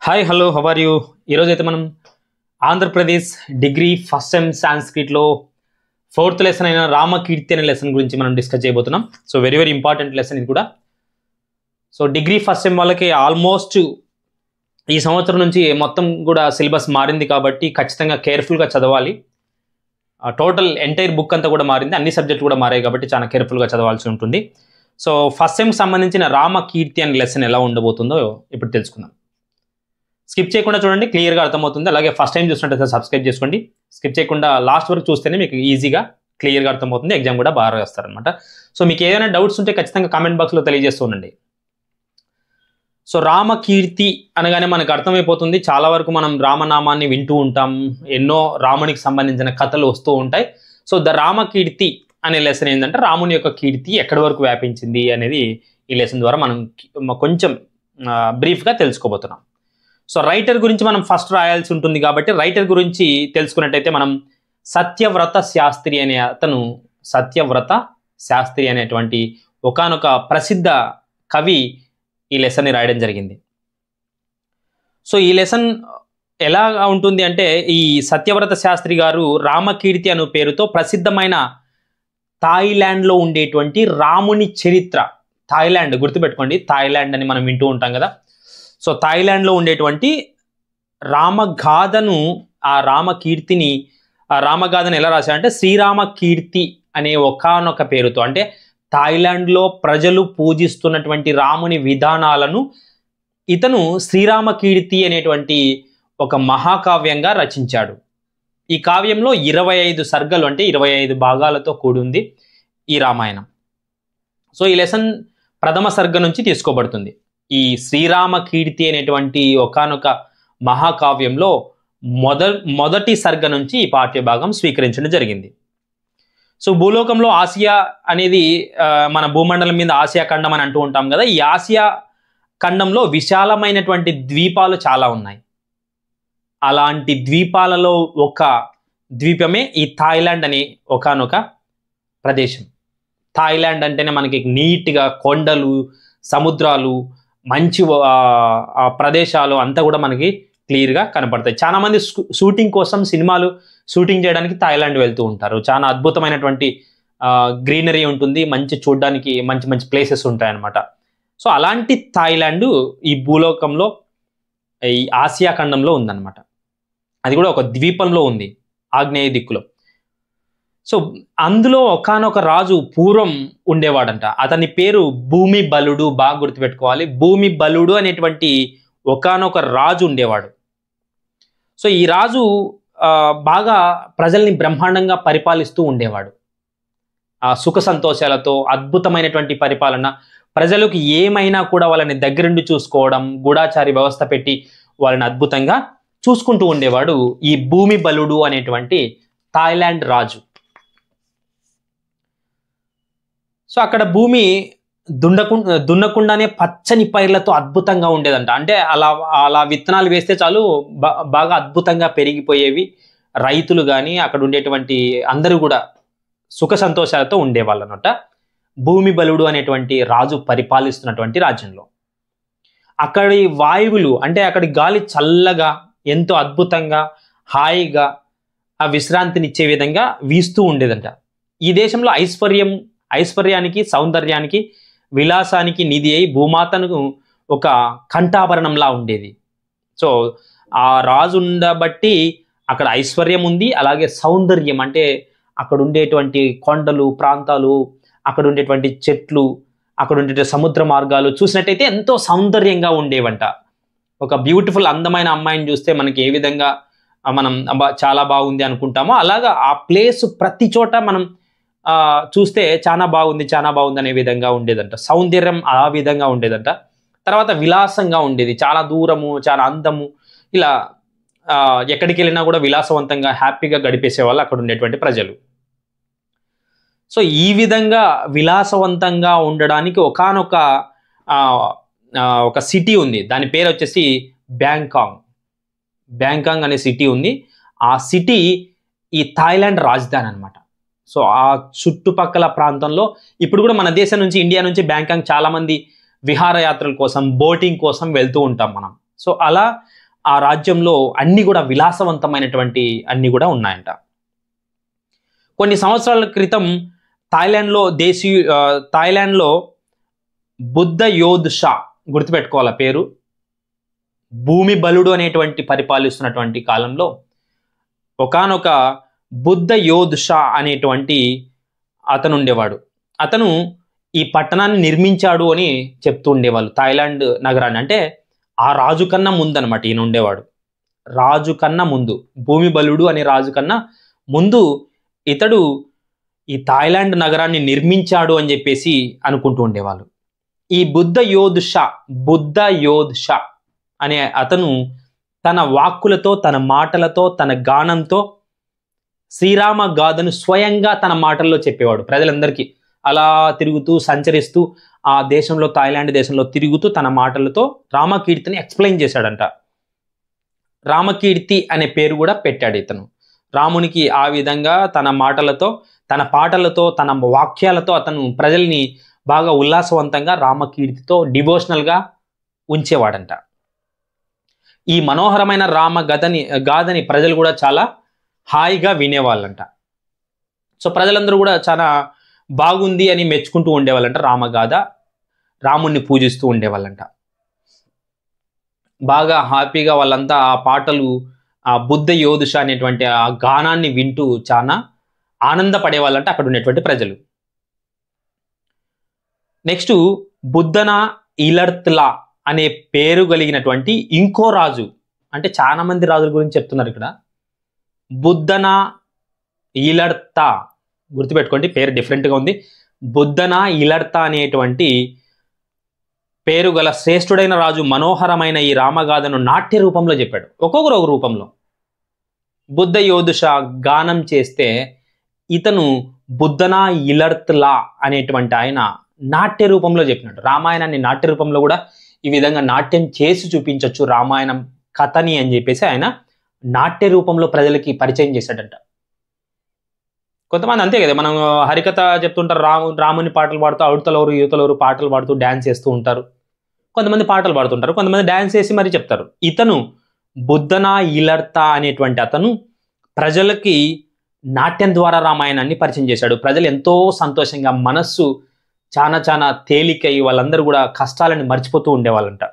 Hi hello how are you ఈరోజు అయితే మనం ఆంధ్రప్రదేశ్ డిగ్రీ ఫస్ట్ సెమ్ సాంస్క్రిట్లో ఫోర్త్ లెసన్ అయిన రామకీర్తి అనే లెసన్ గురించి మనం డిస్కస్ చేయబోతున్నాం. So very very important lesson ఇది కూడా. సో డిగ్రీ ఫస్ట్ సెమ్ వాళ్ళకి ఆల్మోస్ట్ ఈ సంవత్సరం నుంచి మొత్తం కూడా సిలబస్ మారింది కాబట్టి ఖచ్చితంగా కేర్ఫుల్గా చదవాలి. టోటల్ ఎంటైర్ బుక్ అంతా కూడా మారింది, అన్ని సబ్జెక్టులు కూడా మారాయి కాబట్టి చాలా కేర్ఫుల్గా చదవాల్సి ఉంటుంది. సో ఫస్ట్ సెమ్కి సంబంధించిన రామకీర్తి అనే లెసన్ ఎలా ఉండబోతుందో ఇప్పుడు తెలుసుకుందాం. స్కిప్ చేయకుండా చూడండి, క్లియర్గా అర్థమవుతుంది. అలాగే ఫస్ట్ టైం చూసినట్టయితే సబ్స్క్రైబ్ చేసుకోండి. స్కిప్ చేయకుండా లాస్ట్ వరకు చూస్తేనే మీకు ఈజీగా క్లియర్గా అర్థమవుతుంది, ఎగ్జామ్ కూడా బాగా రాస్తారనమాట. సో మీకు ఏదైనా డౌట్స్ ఉంటే ఖచ్చితంగా కామెంట్ బాక్స్లో తెలియజేస్తూ ఉండండి. సో రామకీర్తి అనగానే మనకు అర్థమైపోతుంది, చాలా వరకు మనం రామనామాన్ని వింటూ ఉంటాం, ఎన్నో రామునికి సంబంధించిన కథలు వస్తూ ఉంటాయి. సో ద రామకీర్తి అనే లెసన్ ఏంటంటే రాముని యొక్క కీర్తి ఎక్కడి వరకు వ్యాపించింది అనేది ఈ లెసన్ ద్వారా మనం కొంచెం బ్రీఫ్గా తెలుసుకోబోతున్నాం. సో రైటర్ గురించి మనం ఫస్ట్ రాయాల్సి ఉంటుంది కాబట్టి రైటర్ గురించి తెలుసుకున్నట్టయితే మనం సత్యవ్రత శాస్త్రి అనే అతను, సత్యవ్రత శాస్త్రి అనేటువంటి ఒకానొక ప్రసిద్ధ కవి ఈ లెసన్ని రాయడం జరిగింది. సో ఈ లెసన్ ఎలా ఉంటుంది అంటే, ఈ సత్యవ్రత శాస్త్రి గారు రామకీర్తి అనే పేరుతో ప్రసిద్ధమైన థాయిలాండ్లో ఉండేటువంటి రాముని చరిత్ర, థాయిలాండ్ గుర్తుపెట్టుకోండి, థాయిలాండ్ అని మనం వింటూ ఉంటాం కదా. సో థాయిలాండ్లో ఉండేటువంటి రామగాథను, ఆ రామకీర్తిని, ఆ రామగాథను ఎలా రాశారంటే శ్రీరామ కీర్తి అనే ఒకానొక పేరుతో, అంటే థాయిలాండ్లో ప్రజలు పూజిస్తున్నటువంటి రాముని విధానాలను ఇతను శ్రీరామ కీర్తి అనేటువంటి ఒక మహాకావ్యంగా రచించాడు. ఈ కావ్యంలో 25 సర్గలు, అంటే 25 భాగాలతో కూడింది ఈ రామాయణం. సో ఈ లెసన్ ప్రథమ సర్గ నుంచి తీసుకోబడుతుంది. ఈ శ్రీరామ కీర్తి అనేటువంటి ఒకానొక మహాకావ్యంలో మొదటి సర్గ నుంచి ఈ పాఠ్యభాగం స్వీకరించడం జరిగింది. సో భూలోకంలో ఆసియా అనేది మన భూమండలం మీద ఆసియా ఖండం అని అంటూ ఉంటాం కదా. ఈ ఆసియా ఖండంలో విశాలమైనటువంటి ద్వీపాలు చాలా ఉన్నాయి. అలాంటి ద్వీపాలలో ఒక ద్వీపమే ఈ థాయిలాండ్ అనే ఒకానొక ప్రదేశం. థాయిలాండ్ అంటేనే మనకి నీట్గా కొండలు, సముద్రాలు, మంచి ప్రదేశాలు అంతా కూడా మనకి క్లియర్గా కనపడతాయి. చాలామంది షూటింగ్ కోసం, సినిమాలు షూటింగ్ చేయడానికి థాయిలాండ్ వెళ్తూ ఉంటారు. చాలా అద్భుతమైనటువంటి గ్రీనరీ ఉంటుంది, మంచి చూడడానికి మంచి మంచి ప్లేసెస్ ఉంటాయన్నమాట. సో అలాంటి థాయిలాండ్ ఈ భూలోకంలో, ఈ ఆసియా ఖండంలో ఉందన్నమాట. అది కూడా ఒక ద్వీపంలో ఉంది, ఆగ్నేయ దిక్కులో. సో అందులో ఒకానొక రాజు పూర్వం ఉండేవాడంట. అతని పేరు భూమి బలుడు. బాగా గుర్తుపెట్టుకోవాలి, భూమి బలుడు అనేటువంటి ఒకానొక రాజు ఉండేవాడు. సో ఈ రాజు బాగా ప్రజల్ని బ్రహ్మాండంగా పరిపాలిస్తూ ఉండేవాడు. ఆ సుఖ సంతోషాలతో అద్భుతమైనటువంటి పరిపాలన, ప్రజలకు ఏమైనా కూడా వాళ్ళని దగ్గరుండి చూసుకోవడం, గూఢాచారి వ్యవస్థ పెట్టి వాళ్ళని అద్భుతంగా చూసుకుంటూ ఉండేవాడు ఈ భూమి బలుడు అనేటువంటి థాయిలాండ్ రాజు. సో అక్కడ భూమి దున్నకుండానే పచ్చని పైర్లతో అద్భుతంగా ఉండేదంట. అంటే అలా విత్తనాలు వేస్తే చాలు బాగా అద్భుతంగా పెరిగిపోయేవి. రైతులు కానీ అక్కడ ఉండేటువంటి అందరూ కూడా సుఖ సంతోషాలతో ఉండేవాళ్ళు అన్నమాట. భూమి బలుడు అనేటువంటి రాజు పరిపాలిస్తున్నటువంటి రాజ్యంలో అక్కడి వాయువులు, అంటే అక్కడి గాలి చల్లగా, ఎంతో అద్భుతంగా, హాయిగా ఆ విశ్రాంతినిచ్చే విధంగా వీస్తూ ఉండేదంట. ఈ దేశంలో ఐశ్వర్యానికి, సౌందర్యానికి, విలాసానికి నిధి అయి భూమాతను ఒక కంఠాభరణంలా ఉండేది. సో ఆ రాజు ఉండబట్టి అక్కడ ఐశ్వర్యం ఉంది, అలాగే సౌందర్యం, అంటే అక్కడ ఉండేటువంటి కొండలు, ప్రాంతాలు, అక్కడ ఉండేటువంటి చెట్లు, అక్కడ ఉండే సముద్ర మార్గాలు చూసినట్టయితే ఎంతో సౌందర్యంగా ఉండేవంట. ఒక బ్యూటిఫుల్ అందమైన అమ్మాయిని చూస్తే మనకి ఏ విధంగా మనం చాలా బాగుంది అనుకుంటామో, అలాగా ఆ ప్లేస్ ప్రతి చోట మనం చూస్తే చాలా బాగుంది అనే విధంగా ఉండేదంట. సౌందర్యం ఆ విధంగా ఉండేదంట. తర్వాత విలాసంగా ఉండేది, చాలా దూరము, చాలా అందము, ఇలా ఎక్కడికి వెళ్ళినా కూడా విలాసవంతంగా హ్యాపీగా గడిపేసేవాళ్ళు అక్కడ ఉండేటువంటి ప్రజలు. సో ఈ విధంగా విలాసవంతంగా ఉండడానికి ఒకానొక ఒక సిటీ ఉంది. దాని పేరు వచ్చేసి బ్యాంకాంగ్ అనే సిటీ ఉంది. ఆ సిటీ ఈ థాయిలాండ్ రాజధాని అనమాట. సో ఆ చుట్టుపక్కల ప్రాంతంలో ఇప్పుడు కూడా మన దేశం నుంచి, ఇండియా నుంచి బ్యాంకాంగ్ చాలామంది విహారయాత్రల కోసం, బోటింగ్ కోసం వెళ్తూ ఉంటాం మనం. సో అలా ఆ రాజ్యంలో అన్ని కూడా విలాసవంతమైనటువంటి అన్ని కూడా ఉన్నాయంట. కొన్ని సంవత్సరాల క్రితం థాయిలాండ్లో బుద్ధ యోధ్ షా, గుర్తుపెట్టుకోవాల పేరు, భూమి బలుడు అనేటువంటి పరిపాలిస్తున్నటువంటి కాలంలో ఒకానొక బుద్ధ యోధ్ షా అనేటువంటి అతను ఉండేవాడు. అతను ఈ పట్టణాన్ని నిర్మించాడు అని చెప్తూ ఉండేవాళ్ళు. థాయిలాండ్ నగరాన్ని, అంటే ఆ రాజు కన్నా ముందు అనమాట ఈయన ఉండేవాడు. రాజు కన్నా ముందు, భూమి బలుడు అనే రాజు కన్నా ముందు ఇతడు ఈ థాయిలాండ్ నగరాన్ని నిర్మించాడు అని చెప్పేసి అనుకుంటూ ఉండేవాళ్ళు. ఈ బుద్ధ యోధ్ షా అనే అతను తన వాక్కులతో, తన మాటలతో, తన గానంతో శ్రీరామ గాథను స్వయంగా తన మాటల్లో చెప్పేవాడు ప్రజలందరికీ. అలా తిరుగుతూ సంచరిస్తూ ఆ దేశంలో, థాయిలాండ్ దేశంలో తిరుగుతూ తన మాటలతో రామకీర్తిని ఎక్స్ప్లెయిన్ చేశాడంట. రామకీర్తి అనే పేరు కూడా పెట్టాడు ఇతను. రామునికి ఆ విధంగా తన మాటలతో, తన పాటలతో, తన వాక్యాలతో అతను ప్రజల్ని బాగా ఉల్లాసవంతంగా రామకీర్తితో డివోషనల్గా ఉంచేవాడంట. ఈ మనోహరమైన గాథని ప్రజలు కూడా చాలా హాయిగా వినేవాళ్ళంట. సో ప్రజలందరూ కూడా చాలా బాగుంది అని మెచ్చుకుంటూ ఉండేవాళ్ళంట. రామగాథ, రాముణ్ణి పూజిస్తూ ఉండేవాళ్ళంట. బాగా హ్యాపీగా వాళ్ళంతా ఆ పాటలు, ఆ బుద్ధ యోధ్ షా అనేటువంటి ఆ గానాన్ని వింటూ చాలా ఆనందపడేవాళ్ళంట అక్కడ ఉండేటువంటి ప్రజలు. నెక్స్ట్ బుద్ధన ఇలర్త్లా అనే పేరు కలిగినటువంటి ఇంకో రాజు, అంటే చాలా మంది రాజుల గురించి చెప్తున్నారు ఇక్కడ. బుద్ధన ఇలర్తా, గుర్తుపెట్టుకోండి, పేరు డిఫరెంట్గా ఉంది. బుద్ధన ఇలర్తా అనేటువంటి పేరు గల శ్రేష్ఠుడైన రాజు మనోహరమైన ఈ రామగాథను నాట్య రూపంలో చెప్పాడు. ఒక్కొక్కరు ఒక రూపంలో. బుద్ధ యోధ్ షా గానం చేస్తే ఇతను బుద్ధన ఇలర్త్లా అనేటువంటి ఆయన నాట్య రూపంలో చెప్పినట్టు. రామాయణాన్ని నాట్య రూపంలో కూడా ఈ విధంగా నాట్యం చేసి చూపించవచ్చు రామాయణం కథని అని చెప్పేసి ఆయన నాట్య రూపంలో ప్రజలకి పరిచయం చేశాడంట. కొంతమంది అంతే కదా, మనం హరికథ చెప్తుంటారు, రాముని పాటలు పాడుతూ అవతలెవరు యువతలెవరు పాటలు పాడుతూ డ్యాన్స్ చేస్తూ ఉంటారు. కొంతమంది పాటలు పాడుతుంటారు, కొంతమంది డ్యాన్స్ చేసి మరి చెప్తారు. ఇతను బుద్ధన ఇలర్తా అనేటువంటి అతను ప్రజలకి నాట్యం ద్వారా రామాయణాన్ని పరిచయం చేశాడు. ప్రజలు ఎంతో సంతోషంగా, మనస్సు చాలా తేలికై వాళ్ళందరూ కూడా కష్టాలను మర్చిపోతూ ఉండేవాళ్ళంట.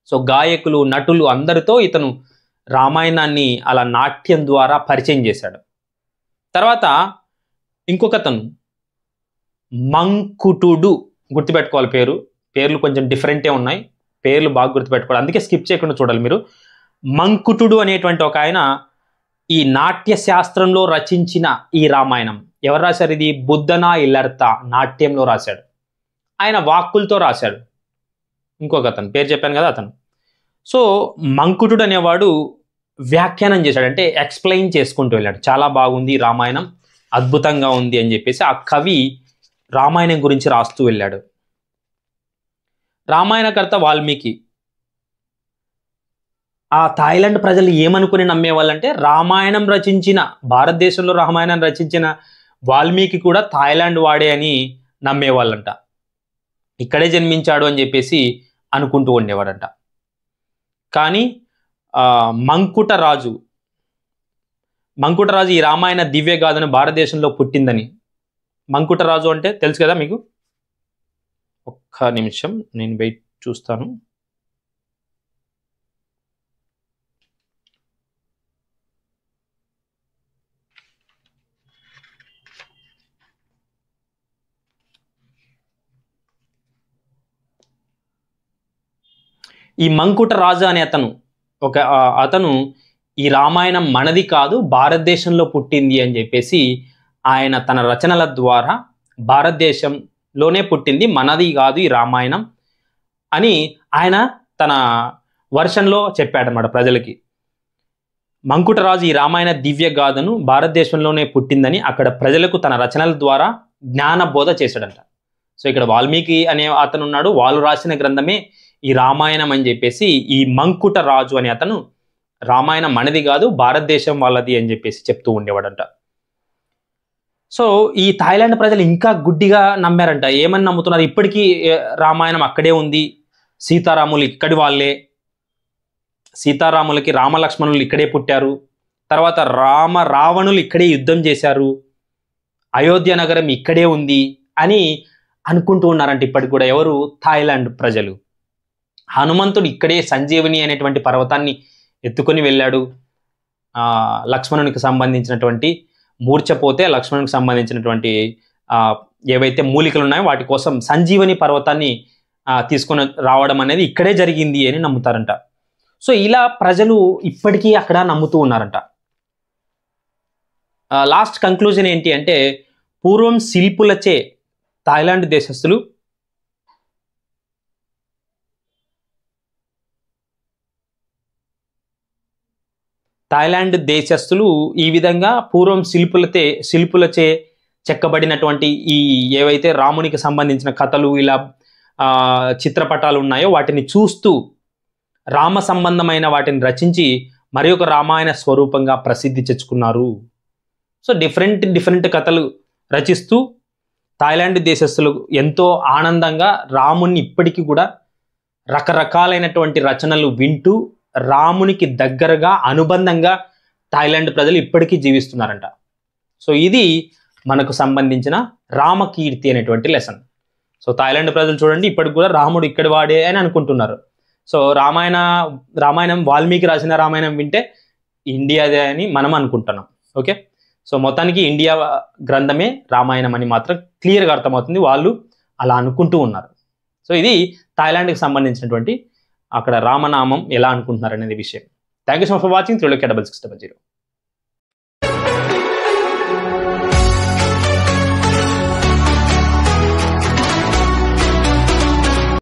సో గాయకులు, నటులు అందరితో ఇతను రామాయణాన్ని అలా నాట్యం ద్వారా పరిచయం చేశాడు. తర్వాత ఇంకొకతను మంకుటుడు, గుర్తుపెట్టుకోవాలి పేర్లు కొంచెం డిఫరెంటే ఉన్నాయి, పేర్లు బాగా గుర్తుపెట్టుకోవాలి, అందుకే స్కిప్ చేయకుండా చూడాలి మీరు. మంకుటుడు అనేటువంటి ఒక ఆయన ఈ నాట్య శాస్త్రంలో రచించిన ఈ రామాయణం ఎవరు రాశారు? ఇది బుద్ధన ఇలర్తా నాట్యంలో రాశాడు. ఆయన వాక్కులతో రాశాడు. ఇంకొక అతను పేరు చెప్పాను కదా అతను. సో మంకుటుడు అనేవాడు వ్యాఖ్యానం చేశాడు, అంటే ఎక్స్ప్లెయిన్ చేసుకుంటూ వెళ్ళాడు. చాలా బాగుంది రామాయణం, అద్భుతంగా ఉంది అని చెప్పేసి ఆ కవి రామాయణం గురించి రాస్తూ వెళ్ళాడు. రామాయణకర్త వాల్మీకి ఆ థాయిలాండ్ ప్రజలు ఏమనుకుని నమ్మేవాళ్ళంటే, రామాయణం రచించిన, భారతదేశంలో రామాయణం రచించిన వాల్మీకి కూడా థాయిలాండ్ వాడే అని నమ్మేవాళ్ళంట. ఇక్కడే జన్మించాడు అని చెప్పేసి అనుకుంటూ ఉండేవాడంట. కానీ మంకుటరాజు ఈ రామాయణ దివ్య గాథను భారతదేశంలో పుట్టిందని. మంకుటరాజు అంటే తెలుసు కదా మీకు? ఒక్క నిమిషం నేను వెయిట్ చూస్తాను. ఈ మంకుటరాజు అనే అతను ఈ రామాయణం మనది కాదు, భారతదేశంలో పుట్టింది అని చెప్పేసి ఆయన తన రచనల ద్వారా భారతదేశంలోనే పుట్టింది, మనది కాదు ఈ రామాయణం అని ఆయన తన వర్షన్లో చెప్పాడన్నమాట ప్రజలకి. మంకుటరాజు ఈ రామాయణ దివ్య గాథను భారతదేశంలోనే పుట్టిందని అక్కడ ప్రజలకు తన రచనల ద్వారా జ్ఞానబోధ చేశాడంట. సో ఇక్కడ వాల్మీకి అనే అతను ఉన్నాడు, వాళ్ళు రాసిన గ్రంథమే ఈ రామాయణం అని చెప్పేసి ఈ మంకుటరాజు అనే అతను రామాయణం మనది కాదు, భారతదేశం వాళ్ళది అని చెప్పేసి చెప్తూ ఉండేవాడంట. సో ఈ థాయిలాండ్ ప్రజలు ఇంకా గుడ్డిగా నమ్మారంట. ఏమని నమ్ముతున్నారు? ఇప్పటికీ రామాయణం అక్కడే ఉంది, సీతారాములు ఇక్కడి వాళ్ళే, సీతారాములకి రామలక్ష్మణులు ఇక్కడే పుట్టారు, తర్వాత రావణులు ఇక్కడే యుద్ధం చేశారు, అయోధ్య నగరం ఇక్కడే ఉంది అని అనుకుంటూ ఉన్నారంట ఇప్పటికి కూడా. ఎవరు? థాయిలాండ్ ప్రజలు. హనుమంతుడు ఇక్కడే సంజీవని అనేటువంటి పర్వతాన్ని ఎత్తుకొని వెళ్ళాడు. లక్ష్మణునికి సంబంధించినటువంటి మూర్ఛపోతే లక్ష్మణునికి సంబంధించినటువంటి ఏవైతే మూలికలు ఉన్నాయో వాటి కోసం సంజీవని పర్వతాన్ని తీసుకొని రావడం అనేది ఇక్కడే జరిగింది అని నమ్ముతారంట. సో ఇలా ప్రజలు ఇప్పటికీ అక్కడ నమ్ముతూ ఉన్నారంట. లాస్ట్ కంక్లూజన్ ఏంటి అంటే, పూర్వం శిల్పులచే థాయిలాండ్ దేశస్థులు ఈ విధంగా పూర్వం శిల్పులచే చెక్కబడినటువంటి ఈ ఏవైతే రామునికి సంబంధించిన కథలు, ఇలా చిత్రపటాలు ఉన్నాయో వాటిని చూస్తూ రామ సంబంధమైన వాటిని రచించి మరి ఒక రామాయణ స్వరూపంగా ప్రసిద్ధి తెచ్చుకున్నారు. సో డిఫరెంట్ కథలు రచిస్తూ థాయిలాండ్ దేశస్థులు ఎంతో ఆనందంగా రాముని ఇప్పటికీ కూడా రకరకాలైనటువంటి రచనలు వింటూ రామునికి దగ్గరగా అనుబంధంగా థాయిలాండ్ ప్రజలు ఇప్పటికీ జీవిస్తున్నారంట. సో ఇది మనకు సంబంధించిన రామకీర్తి అనేటువంటి లెసన్. సో థాయిలాండ్ ప్రజలు చూడండి ఇప్పటికి కూడా రాముడు ఇక్కడ వాడే అని అనుకుంటున్నారు. సో రామాయణం వాల్మీకి రాసిన రామాయణం వింటే ఇండియాదే అని మనం అనుకుంటున్నాం. ఓకే, సో మొత్తానికి ఇండియా గ్రంథమే రామాయణం అని మాత్రం క్లియర్గా అర్థమవుతుంది. వాళ్ళు అలా అనుకుంటూ ఉన్నారు. సో ఇది థాయిలాండ్కి సంబంధించినటువంటి అక్కడ రామనామం ఎలా అనుకుంటున్నారు అనేది విషయం. Thank you so much for watching. 3 600.